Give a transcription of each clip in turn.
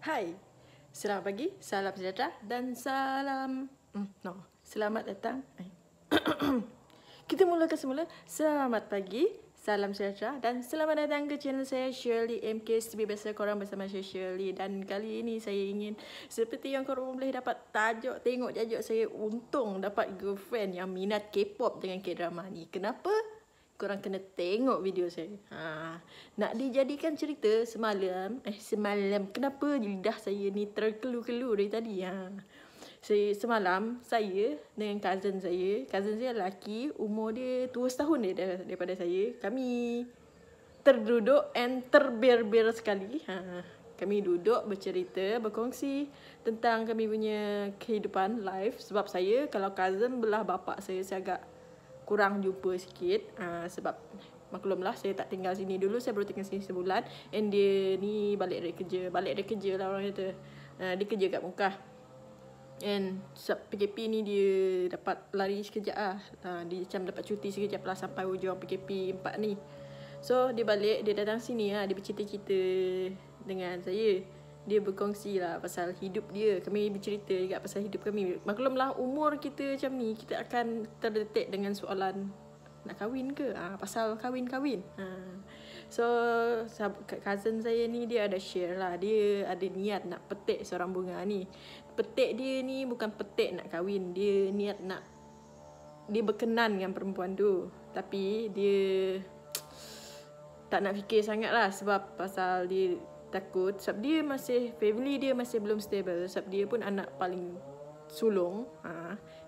Hai, selamat pagi, salam sejahtera dan selamat datang. Kita mulakan semula. Selamat pagi, salam sejahtera dan selamat datang ke channel saya Shirley MK. Seperti biasa korang bersama saya Shirley, dan kali ini saya ingin seperti yang korang boleh dapat tengok tajuk saya, untung dapat girlfriend yang minat K-pop dengan K-drama ni. Kenapa? Korang kena tengok video saya. Nak dijadikan cerita semalam, kenapa lidah saya ni terkelu-kelu dari tadi? Semalam saya dengan cousin saya lelaki, umur dia 2 tahun dia daripada saya. Kami terduduk and terber-ber sekali. Kami duduk bercerita, berkongsi tentang kami punya kehidupan live. Sebab saya, kalau cousin belah bapak saya agak kurang jumpa sikit, sebab maklumlah saya tak tinggal sini dulu, saya baru tinggal sini sebulan, and dia ni balik dari kerja lah orang kata. Dia kerja kat Mekah, and PKP ni dia dapat lari sekejap lah. Dia macam dapat cuti sekejap lah sampai hujung PKP 4 ni. So dia balik, dia datang sini lah, dia bercerita-cerita dengan saya. Dia berkongsi lah pasal hidup dia. Kami bercerita juga pasal hidup kami. Maklumlah umur kita macam ni, kita akan terdetek dengan soalan nak kahwin ke? Pasal kahwin-kahwin. So cousin saya ni dia ada share lah. Dia ada niat nak petik seorang bunga ni. Petik dia ni bukan petik nak kahwin. Dia niat nak, dia berkenan dengan perempuan tu, tapi dia tak nak fikir sangat lah. Sebab pasal dia takut, sebab dia masih, family dia masih belum stable. Sebab dia pun anak paling sulung.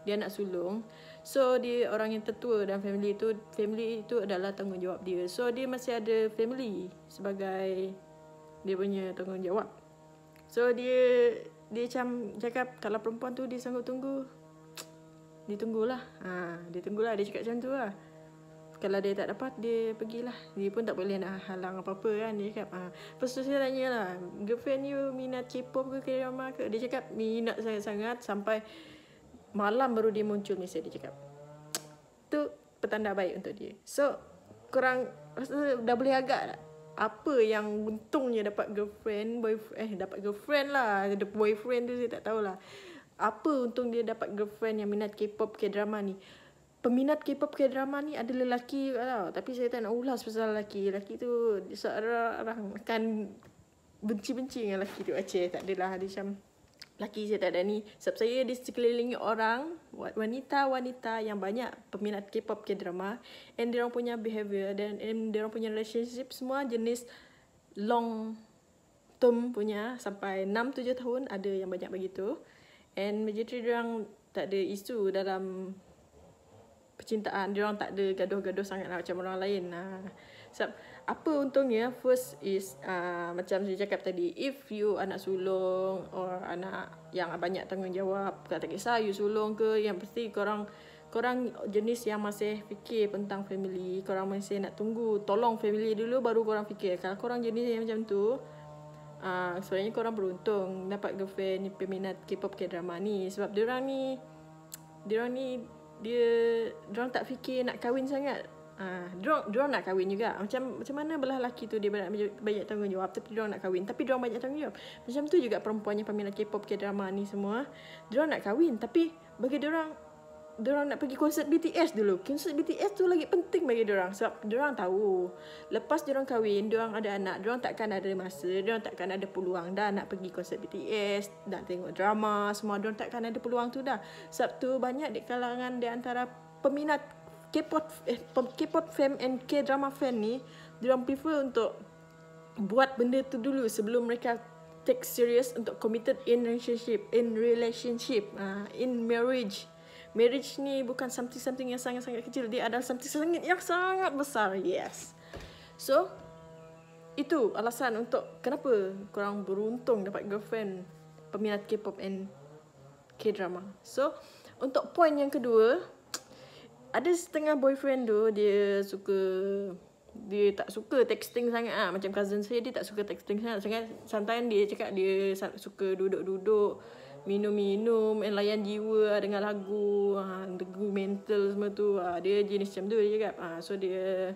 Dia anak sulung. So dia orang yang tertua dalam family itu adalah tanggungjawab dia. So dia masih ada family sebagai dia punya tanggungjawab. So dia macam cakap, kalau perempuan tu dia sanggup tunggu, dia tunggulah. Dia cakap macam tu lah. Kalau dia tak dapat, dia pergilah. Dia pun tak boleh nak halang apa-apa kan. Dia cakap, lepas tu saya tanya lah, girlfriend you minat K-pop ke K-drama ke? Dia cakap minat sangat-sangat, sampai malam baru dia muncul mesej. Dia cakap tu petanda baik untuk dia. So korang rasa dah boleh agak tak? Apa yang untungnya dapat girlfriend, dapat girlfriend lah. Ada boyfriend tu saya tak tahulah. Apa untung dia dapat girlfriend yang minat K-pop K-drama ni? Peminat K-pop K-drama ni ada lelaki tau. Tapi saya tak nak ulas pasal lelaki. Lelaki tu seorang akan benci-benci dengan lelaki tu. Tak adalah. Dia macam lelaki saya tak ada ni. Sebab saya di sekelilingi orang, wanita-wanita yang banyak peminat K-pop K-drama, and diorang punya behavior dan diorang punya relationship semua jenis long term punya, sampai 6-7 tahun ada yang banyak begitu. And majority diorang tak ada isu dalam percintaan. Diorang tak ada gaduh-gaduh sangat lah macam orang lain. Sebab apa untungnya? First is macam saya cakap tadi, if you anak sulung or anak yang banyak tanggungjawab, tak kisah you sulung ke, yang pasti korang jenis yang masih fikir tentang family. Korang masih nak tunggu tolong family dulu baru korang fikir. Kalau korang jenis yang macam tu, sebenarnya korang beruntung dapat girlfriend peminat K-pop K-drama ni. Sebab diorang tak fikir nak kahwin sangat. Diorang nak kahwin juga. Macam mana belah lelaki tu, dia banyak tanggungjawab tapi diorang nak kahwin, tapi diorang banyak tanggungjawab. Macam tu juga perempuan yang peminat K-pop K-drama ni semua. Diorang nak kahwin, tapi bagi diorang nak pergi konsert BTS dulu. Konsert BTS tu lagi penting bagi diorang. Sebab diorang tahu lepas diorang kahwin, diorang ada anak, diorang takkan ada masa, diorang takkan ada peluang dah nak pergi konsert BTS, nak tengok drama semua. Diorang takkan ada peluang tu dah. Sebab tu banyak di kalangan di antara peminat K-pop fan and K-drama fan ni, diorang prefer untuk buat benda tu dulu sebelum mereka take serious untuk committed in relationship, in marriage. Marriage ni bukan something yang sangat-sangat kecil. Dia adalah something yang sangat besar. Yes. So itu alasan untuk kenapa korang beruntung dapat girlfriend peminat K-pop and K-drama. So untuk point yang kedua, ada setengah boyfriend tu dia tak suka texting sangat macam cousin saya, dia tak suka texting sangat. Sometimes dia cakap dia suka duduk-duduk, minum-minum, and layan jiwa dengan lagu, mental semua tu. Dia jenis macam tu dia cakap. So dia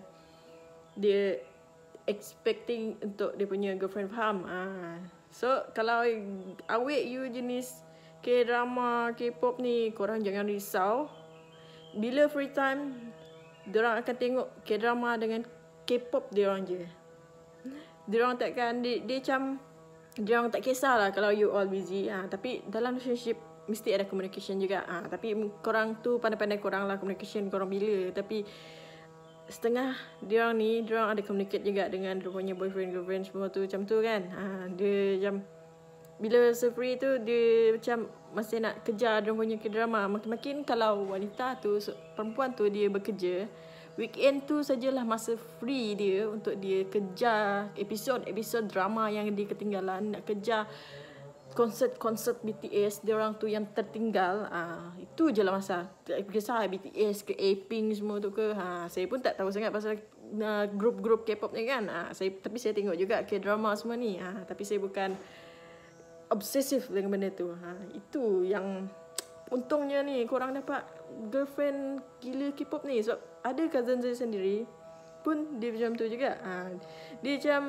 expecting untuk dia punya girlfriend faham. So kalau awet you jenis K-drama, K-pop ni, korang jangan risau. Bila free time, diorang akan tengok K-drama dengan K-pop diorang je. Diorang takkan, dia macam, diorang tak kisahlah kalau you all busy. Tapi dalam relationship, mesti ada communication juga. Tapi korang tu pandai-pandai korang lah communication korang bila. Tapi setengah diorang ni, diorang ada communicate juga dengan dia punya boyfriend, girlfriend semua tu macam tu kan. Dia macam, bila free tu dia macam masih nak kejar dia punya drama. Makin-makin kalau wanita tu, perempuan tu dia bekerja, weekend tu sajalah masa free dia untuk dia kejar episod drama yang dia ketinggalan, nak kejar konsert BTS dia orang tu yang tertinggal. Itu je lah masa. Tak kisah BTS ke Apink semua tu ke. Saya pun tak tahu sangat pasal grup-grup K-pop ni kan. Tapi saya tengok juga K-drama semua ni. Tapi saya bukan obsesif dengan benda tu. Itu yang untungnya ni korang dapat girlfriend gila K-pop ni. Sebab ada cousin saya sendiri pun dia macam tu juga. Dia macam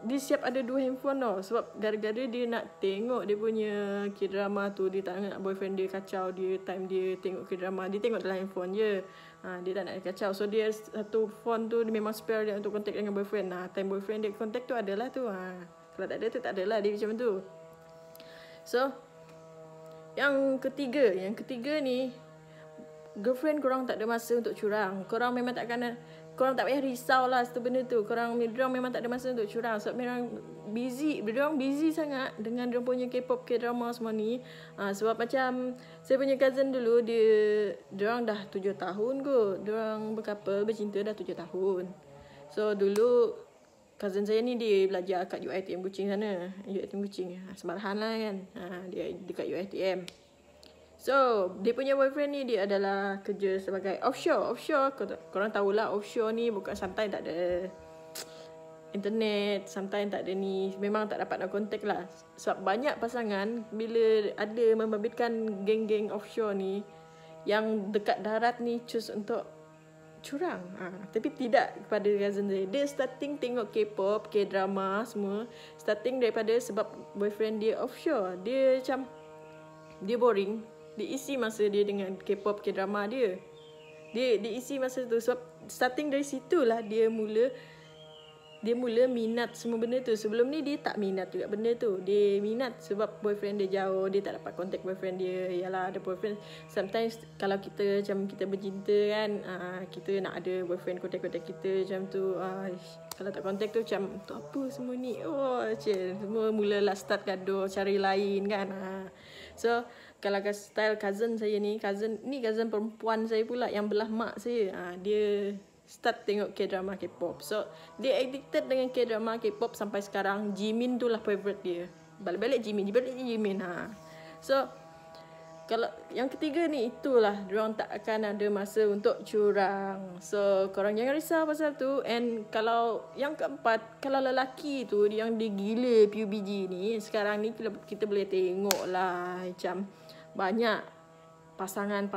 dia siap ada 2 handphone tau. Sebab gara-gara dia nak tengok dia punya K-drama tu, dia tak nak boyfriend dia kacau dia time dia tengok K-drama. Dia tengok dalam handphone je. Dia tak nak kacau. So dia satu phone tu dia memang spare dia untuk contact dengan boyfriend. Time boyfriend dia contact tu adalah tu. Kalau tak ada tu tak adalah, dia macam tu. So yang ketiga ni, girlfriend korang tak ada masa untuk curang. Korang memang takkan, korang tak payah risau lah satu benda tu. Korang memang tak ada masa untuk curang. Sebab memang busy sangat dengan dia punya K-pop, K-drama semua ni. Sebab macam saya punya cousin dulu, diorang dah 7 tahun kot. Diorang berkapal, bercinta dah 7 tahun. So dulu cousin saya ni dia belajar kat UiTM Kuching sana. UiTM Kuching, Semarahan lah kan. Dia dekat UiTM. So, dia punya boyfriend ni dia adalah kerja sebagai offshore. Korang tahulah offshore ni bukan sometimes tak ada internet, sometimes tak ada ni. Memang tak dapat nak contact lah. Sebab banyak pasangan bila ada membabitkan geng-geng offshore ni yang dekat darat ni choose untuk curang. Tapi tidak kepada cousin saya. Dia starting tengok K-pop, K-drama semua. Starting daripada sebab boyfriend dia offshore. Dia macam, dia boring. Dia isi masa dia dengan K-pop, K-drama dia. Dia isi masa tu. Sebab starting dari situlah dia mula minat semua benda tu. Sebelum ni dia tak minat juga benda tu. Dia minat sebab boyfriend dia jauh. Dia tak dapat contact boyfriend dia. Yalah, ada boyfriend. Sometimes kalau kita macam kita bercinta kan, kita nak ada boyfriend contact kita macam tu. Kalau tak contact tu macam, tu apa semua ni? Semua mulalah start gaduh, cari lain kan. So kalau style cousin saya ni, cousin perempuan saya pula yang belah mak saya. Dia start tengok K-drama K-pop. So dia addicted dengan K-drama K-pop sampai sekarang. Jimin tu lah favorite dia. Balik-balik Jimin. So kalau yang ketiga ni, itulah diorang tak akan ada masa untuk curang. So korang jangan risau pasal tu. And kalau yang keempat, kalau lelaki tu yang dia gila PUBG ni, sekarang ni kita boleh tengok lah macam banyak pasangan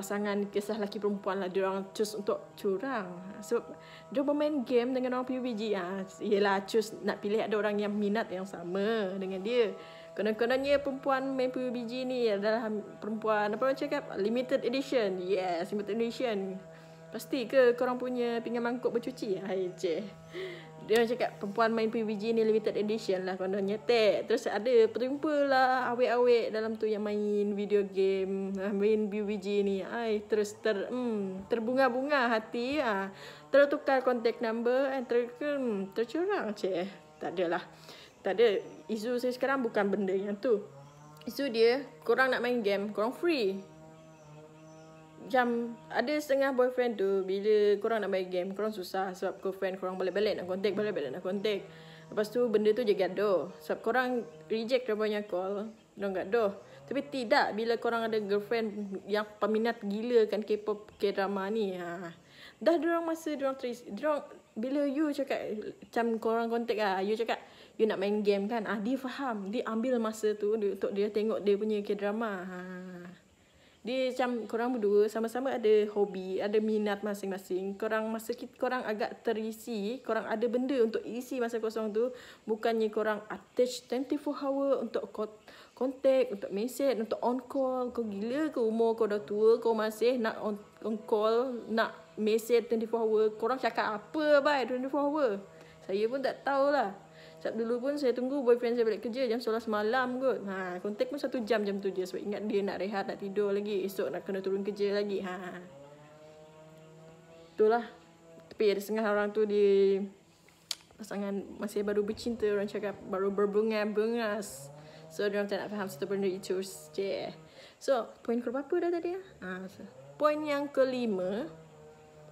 kisah lelaki perempuan lah, diorang choose untuk curang. So dia bermain game dengan orang PUBG. Yelah, choose nak pilih ada orang yang minat yang sama dengan dia. Kononnya perempuan main PUBG ni adalah perempuan, apa orang cakap, limited edition. Yes, limited edition. Pasti ke korang punya pinggan mangkuk bercuci? Dia orang cakap perempuan main PUBG ni limited edition lah kononnya. Terus ada terjumpa lah awet-awet dalam tu yang main video game, main PUBG ni. Terus terbunga-bunga hati. Tertukar contact number, tercurang. Tak adalah. Tak ada. Isu saya sekarang bukan benda yang tu. Isu dia, korang nak main game, korang free. Macam ada setengah boyfriend tu, bila korang nak main game, korang susah. Sebab girlfriend korang balik-balik nak contact. Lepas tu benda tu je gaduh. Sebab korang reject dia punya call, dorang gaduh. Tapi tidak bila korang ada girlfriend yang peminat gila kan K-pop, K-drama ni. Dah dorang masa dorang bila you cakap macam korang contact you cakap you nak main game kan, dia faham. Dia ambil masa tu untuk dia tengok dia punya K-drama. Dia macam korang berdua sama-sama ada hobi, ada minat masing-masing. Korang agak terisi, korang ada benda untuk isi masa kosong tu. Bukannya korang attach 24 hour untuk contact, untuk message, untuk on call. Kau gila ke umur kau dah tua, kau masih nak on call, nak message 24 hour. Korang cakap apa bye 24 hour? Saya pun tak tahulah. Sebab dulu pun saya tunggu boyfriend saya balik kerja jam 11 malam kot. Kontak pun 1 jam tu je. Sebab ingat dia nak rehat, nak tidur lagi. Esok nak kena turun kerja lagi. Itulah. Tapi ada setengah orang tu pasangan masih baru bercinta. Orang cakap baru berbunga-bungas. So, dia orang tak nak faham satu benda itu je. So, poin ke berapa dah tadi? Poin yang kelima.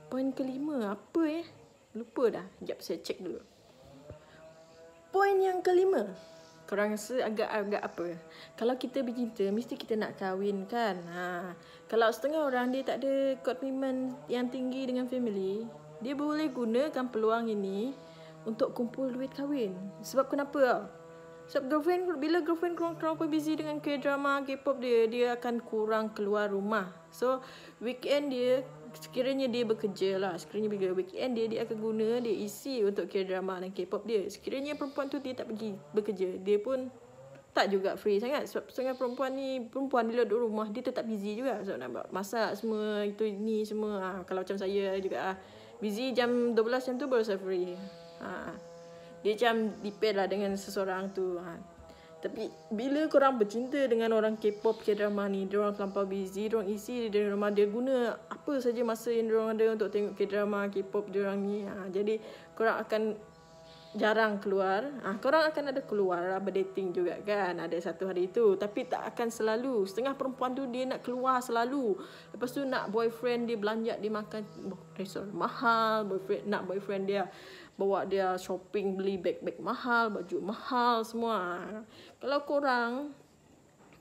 Poin kelima apa Lupa dah. Sekejap saya cek dulu. Poin yang kelima. Korang rasa agak-agak apa? Kalau kita bercinta, mesti kita nak kahwin kan? Kalau setengah orang dia tak ada komitmen yang tinggi dengan family, dia boleh gunakan peluang ini untuk kumpul duit kahwin. Sebab kenapa tau? Sebab bila girlfriend korang busy dengan K-drama, K-pop dia akan kurang keluar rumah. So, weekend dia, sekiranya dia bekerja lah, sekiranya bila weekend dia akan guna, dia isi untuk K-drama dan K-pop dia. Sekiranya perempuan tu dia tak pergi bekerja, dia pun tak juga free sangat. Sebab setengah perempuan bila duduk rumah, dia tetap busy juga. Sebab nak masak semua, itu ni semua. Kalau macam saya juga busy jam 12 jam tu baru saya free. Dia macam depend lah dengan seseorang tu. Tapi bila korang bercinta dengan orang K-pop, K-drama ni, diorang terlampau busy, diorang isi di rumah, dia guna apa saja masa yang diorang ada untuk tengok K-drama, K-pop diorang ni. Jadi korang akan jarang keluar. Korang akan ada keluar lah, berdating juga kan, ada satu hari tu. Tapi tak akan selalu. Setengah perempuan tu dia nak keluar selalu. Lepas tu nak boyfriend dia belanja, dia makan restoran mahal. Boyfriend dia bawa dia shopping, beli beg-beg mahal, baju mahal semua. Kalau korang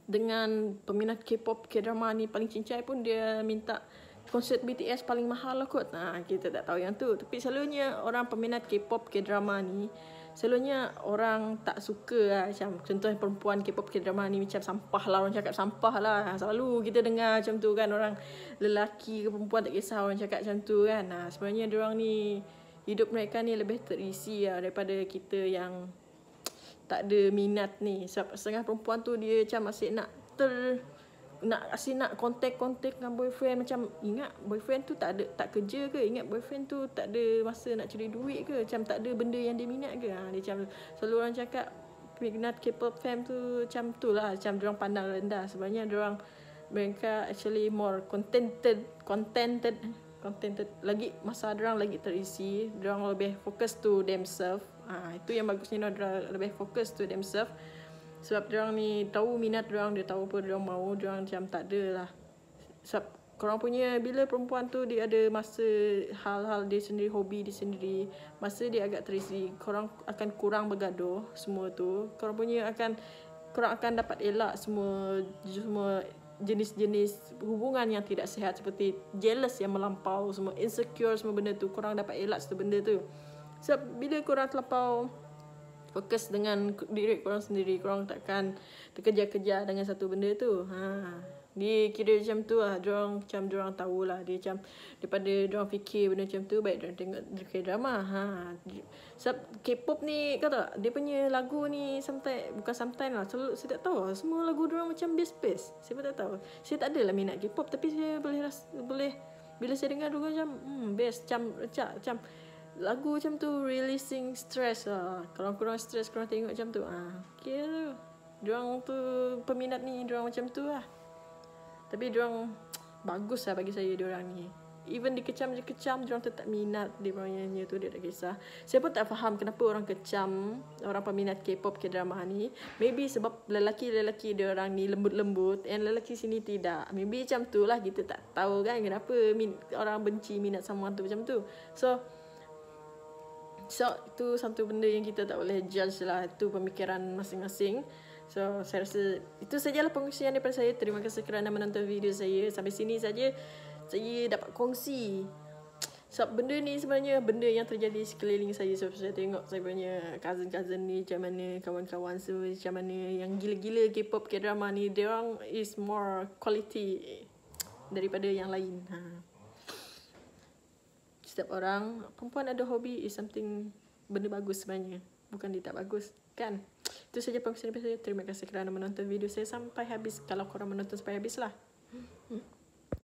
dengan peminat K-pop, K-drama ni paling cincai pun dia minta konsert BTS paling mahal lah kot. Kita tak tahu yang tu. Tapi selalunya orang peminat K-pop, K-drama ni, selalunya orang tak suka lah. Macam contohnya perempuan K-pop, K-drama ni macam sampah lah. Orang cakap sampah lah. Selalu kita dengar macam tu kan. Orang lelaki ke perempuan tak kisah orang cakap macam tu kan. Sebenarnya diorang ni, hidup mereka ni lebih terisi lah daripada kita yang tak ada minat ni. Sebab setengah perempuan tu dia macam asyik nak kontak dengan boyfriend. Macam ingat boyfriend tu tak kerja ke? Ingat boyfriend tu tak ada masa nak cari duit ke? Macam tak ada benda yang dia minat ke? Dia macam selalu orang cakap minat K-pop fam tu macam tu lah. Macam diorang pandang rendah. Sebenarnya mereka actually more contented lagi. Masa diorang lagi terisi, diorang lebih fokus to themselves. Itu yang bagusnya, diorang lebih fokus to themselves. Sebab diorang ni tahu minat diorang, dia tahu apa diorang mau, diorang macam tak ada lah. Sebab korang punya, bila perempuan tu dia ada masa hal-hal dia sendiri, hobi dia sendiri, masa dia agak terisi, korang akan kurang bergaduh semua tu. Korang akan dapat elak semua jenis-jenis hubungan yang tidak sihat, seperti jealous yang melampau, semua insecure, semua benda tu korang dapat elak satu benda tu. Sebab bila korang terlampau fokus dengan diri korang sendiri, korang takkan terkejar-kejar dengan satu benda tu. Dia kira macam tu lah. Diorang tahulah. Dia macam daripada diorang fikir benda macam tu, baik diorang tengok K-drama. Sebab K-pop ni, kau tahu dia punya lagu ni bukan sometimes lah, selalu saya tak tahu lah. Semua lagu diorang macam best. Saya pun tak tahu. Saya tak adalah minat K-pop, tapi saya boleh bila saya dengar dulu macam best. Macam lagu macam tu releasing stress lah. Kalau korang stress, korang tengok macam tu. Okay tu. Diorang tu peminat ni, diorang macam tu lah. Tapi diorang bagus lah bagi saya, diorang ni. Even dikecam, diorang tetap minat. Dia punya tu, dia tak kisah. Saya pun tak faham kenapa orang kecam orang peminat K-pop, K-drama ni. Maybe sebab lelaki-lelaki diorang ni lembut-lembut, and lelaki sini tidak. Maybe macam tu lah, kita tak tahu kan kenapa orang benci minat someone tu macam tu. So itu satu benda yang kita tak boleh judge lah. Itu pemikiran masing-masing. So saya rasa itu sajalah pengkongsian daripada saya. Terima kasih kerana menonton video saya. Sampai sini saja saya dapat kongsi. Sebab benda ni sebenarnya benda yang terjadi sekeliling saya. Sebab saya tengok saya punya cousin-cousin ni macam mana, kawan-kawan semua macam mana, yang gila-gila K-pop, K-drama ni, diorang is more quality daripada yang lain. Setiap orang, perempuan ada hobi is something, benda bagus sebenarnya. Bukan dia tak bagus, kan? Itu saja perkongsian saya. Terima kasih kerana menonton video saya sampai habis. Kalau korang menonton sampai habis lah.